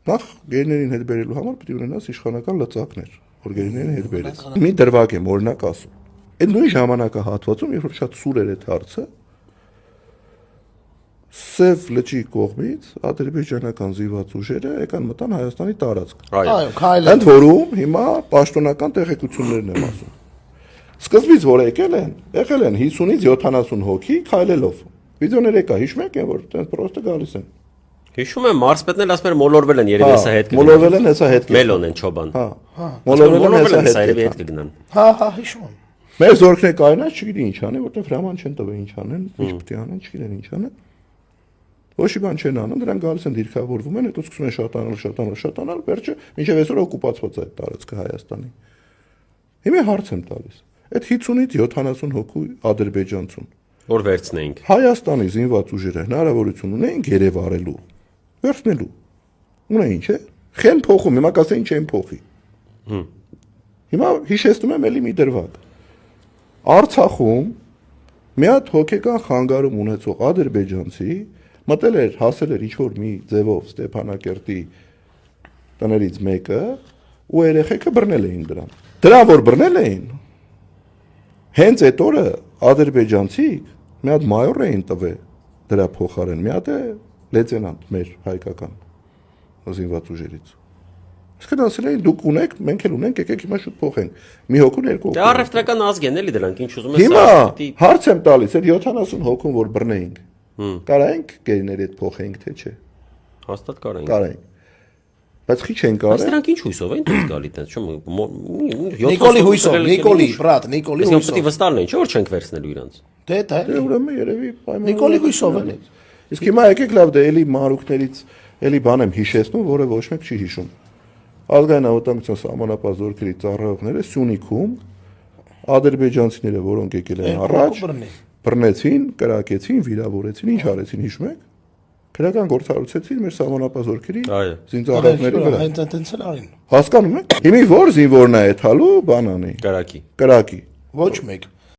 Նախ գերիներին հետ բերելու համար պետք է ունենաս իշխանական լծակներ, որ գերիներին հետ բերես։ Մի դրվագ եմ օրինակ ասում։ Այդ նույն ժամանակահատվածում, երբ որ շատ սուր էր այդ հարցը, Սև լճի կողմից ադրբեջանական զինված ուժերը եկան մտան Հայաստանի տարածք։ Այո, քայլել։ Ընդ որում հիմա պաշտոնական տեղեկություններն եմ ասում։ Սկզբից որ եկել են 50-ից 70 հոգի քայլելով։ Վիդեոներ եկա, հիշում եք, որ այդպես պրոստը գալիս են։ Հիշում եմ, մարզպետներ ասում են մոլորվել են երևի հեսա հետ կգնան։ Մոլորվել են հեսա հետ կգնան։ Մելոն են Չոբան։ Հա։ Մոլորվել են հեսա հետ կգնան։ Հա, հիշում եմ։ Մեր զորքները կայնած չգիտի ինչ անեն, որտեղ հրաման չեն տվել ինչ անեն, ինչ պետք է անեն, չգիտեն ինչ անեն։ Ոչ մի բան չեն անում, դրանք գալիս են դիրքավորվում են, հետո սկսում են շատանալ, վերջը մինչև այսօր օկուպացված է այդ տարածքը Հայաստանի։ Հիմա հարց եմ տալիս։ Այդ 50-ից 70 հոգու ադրբեջանցուն որ վերցնեինք։ Հայաստանի զինված ուժերը հնարավորություն ունեին գերեվ արելու, վերցնելու։ Ունեին, չէ՞։ Խեն փոխում, հիմա կասեին չեն փոխի։ Հիմա հիշեցնում եմ էլի մի դրվագ։ Արցախում մի հատ հոգեկան խանգարում ունեցող ադրբեջանցի մտել էր, հասել էր ինչ-որ մի ձևով Ստեփանակերտի տներից մեկը ու երեխեքը բռնել էին դրան։ Դրան որ բռնել էին, հենց այդ օրը ադրբեջանցիք մի հատ մայոր էին տվել դրա փոխարեն, մի հատ է լեյտենանտ մեր հայկական զինված ուժերից։ Իսկն ասել էին դուք ունեք, մենք էլ ունենք, եկեք հիմա շուտ փոխենք։ Մի հոգուն երկու հոգու։ Դա առևտրական ազգ են էլի դրանք, ինչ ուզում ես հիմա հարց եմ տալիս, այդ 70 հոգուն որ բռնեինք։ Կարայինք գերիների հետ փոխենք, թե չէ։ Հաստատ կարայինք։ Կարայինք։ Բայց քիչ են կարել։ Բայց դրանք ինչ հույսով են դուրս գալի տես, չեմ Նիկոլի հույսով, Նիկոլի, բրատ, Նիկոլի հույսով։ Իսկ հույսով։ պետք է վստահն են, չէ՞ որ չենք վերցնելու իրանց։ Դա Դե ուրեմն երևի պայմանավորված։ Նիկոլի հույսով են։ Իսկ հիմա եկեք լավ դե էլի մարուկներից էլի բան եմ հիշեցնում, որը ոչ մեկ չի հիշում։ Ազգային անվտանգության սահմանապահ զորքերի ծառայողները Սյունիքում ադրբեջանցիները, որոնք եկել են առաջ, բռնեցին, կրակեցին, վիրավորեցին, ինչ արեցին, հիշում եք։ Քրական գործառույթեցին մեր սահմանապահ զորքերի զինծառայողների վրա։ Հենց էլ արին։ Հասկանում եք։ Հիմա որ զինվորն է եթալու բանանի։ Կրակի։ Կրակի։ Ոչ մեկ։